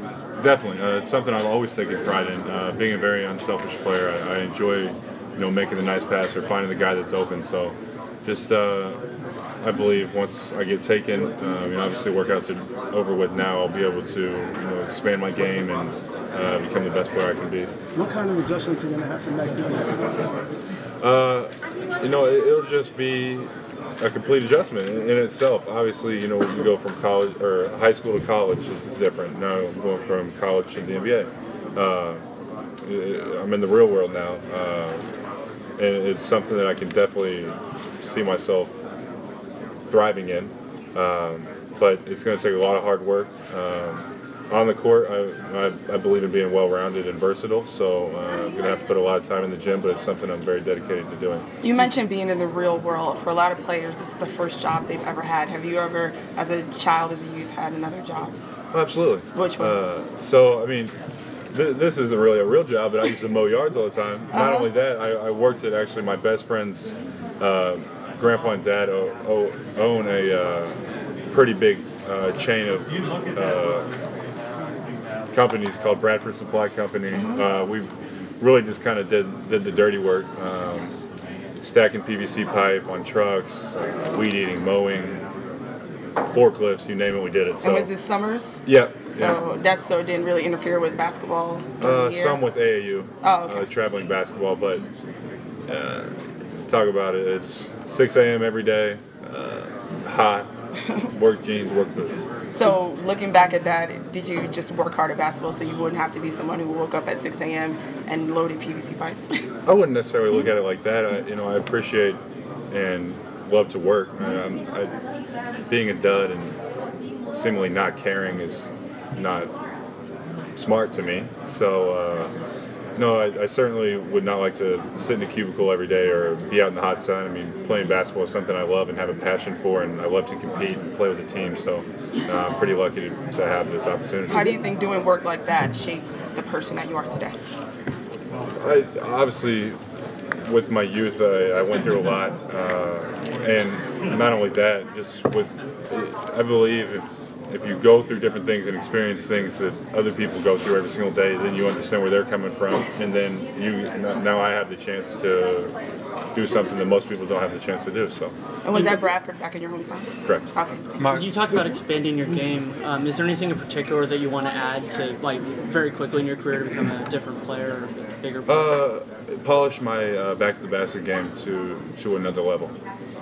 season? Definitely. It's something I've always taken pride in. Being a very unselfish player, I enjoy, making the nice pass or finding the guy that's open. So, just I believe once I get taken, obviously workouts are over with now. I'll be able to, expand my game and become the best player I can be. What kind of adjustments are you going to have to make the next It'll just be a complete adjustment in itself. Obviously, when you go from college or high school to college, it's different. Now I'm going from college to the NBA. I'm in the real world now, and it's something that I can definitely see myself thriving in. But it's going to take a lot of hard work. On the court, I believe in being well-rounded and versatile, so I'm going to have to put a lot of time in the gym, but it's something I'm very dedicated to doing. You mentioned being in the real world. For a lot of players, this is the first job they've ever had. Have you ever, as a child, as a youth, had another job? Absolutely. Which was? This isn't really a real job, but I used to mow yards all the time. Not only that, I worked at actually my best friend's grandpa and dad own a pretty big chain of companies called Bradford Supply Company. We really just kind of did the dirty work, stacking PVC pipe on trucks, weed eating, mowing, forklifts, you name it, we did it. So. And was this summers? Yeah. So it didn't really interfere with basketball? Some with AAU, traveling basketball, but talk about it. It's 6 a.m. every day, hot, work jeans, work boots. So looking back at that, did you just work hard at basketball so you wouldn't have to be someone who woke up at 6 a.m. and loaded PVC pipes? I wouldn't necessarily look at it like that. I appreciate and love to work. Being a dud and seemingly not caring is not smart to me. So, no, I certainly would not like to sit in a cubicle every day or be out in the hot sun. I mean, playing basketball is something I love and have a passion for, and I love to compete and play with the team. So I'm pretty lucky to have this opportunity. How do you think doing work like that shaped the person that you are today? Obviously, with my youth, I went through a lot, and not only that, I believe if you go through different things and experience things that other people go through every single day, then you understand where they're coming from, and then now I have the chance to do something that most people don't have the chance to do. So. And was that Bradford back in your hometown? Correct. Okay. You talked about expanding your game. Is there anything in particular that you want to add to, very quickly in your career to become a different player or a bigger player? Polish my back-to-the-basket game to another level.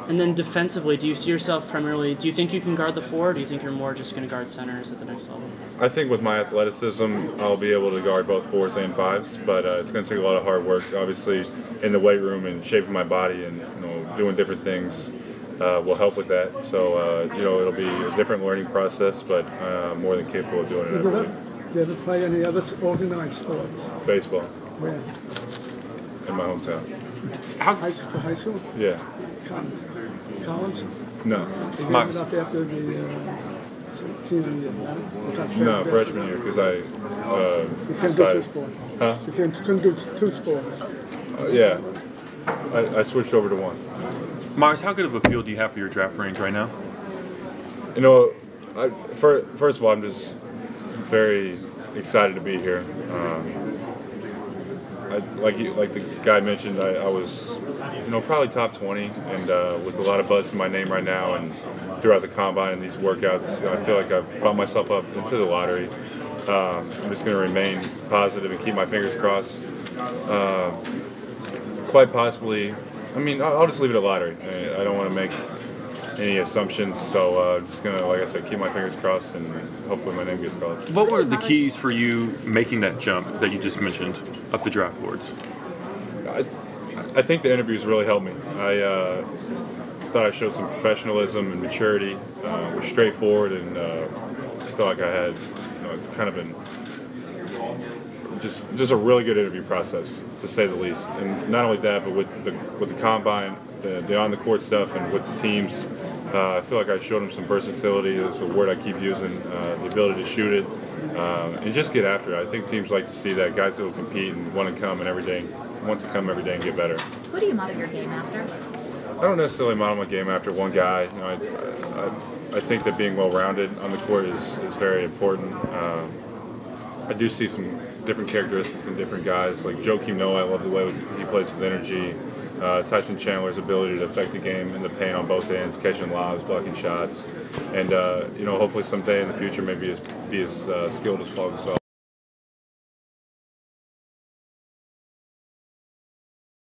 And then defensively, do you see yourself primarily, do you think you can guard the four, or do you think you're more just going to guard centers at the next level? I think with my athleticism, I'll be able to guard both fours and fives, but it's going to take a lot of hard work. Obviously, in the weight room and shaping my body and doing different things will help with that. So, it'll be a different learning process, but I'm more than capable of doing it, I believe. Do you ever play any other organized sports? Baseball. Where? In my hometown. For high school? Yeah. College? No. Did you end up after the senior year? No, freshman year, because I decided. Huh? You couldn't do two sports. Yeah. I switched over to one. Meyers, how good of a feel do you have for your draft range right now? First of all, I'm just very excited to be here. Like the guy mentioned, I was, probably top 20, and with a lot of buzz in my name right now, and throughout the combine and these workouts, I feel like I've brought myself up into the lottery. I'm just going to remain positive and keep my fingers crossed. Quite possibly, I'll just leave it a lottery. I don't want to make any assumptions, so I'm just going to, like I said, keep my fingers crossed, and hopefully my name gets called. What were the keys for you making that jump that you just mentioned up the draft boards? I think the interviews really helped me. I thought I showed some professionalism and maturity, was straightforward, and felt like I had kind of just a really good interview process, to say the least. And not only that, but with the combine, the on the court stuff, and with the teams, I feel like I showed them some versatility. Is a word I keep using. The ability to shoot it and just get after it. I think teams like to see that, guys that will compete and want to come every day and get better. Who do you model your game after? I don't necessarily model my game after one guy. I think that being well-rounded on the court is very important. I do see some different characteristics in different guys. Like Joakim Noah, I love the way he plays with energy. Tyson Chandler's ability to affect the game in the paint on both ends, catching lobs, blocking shots, and hopefully someday in the future maybe be as skilled as Paul Gasol.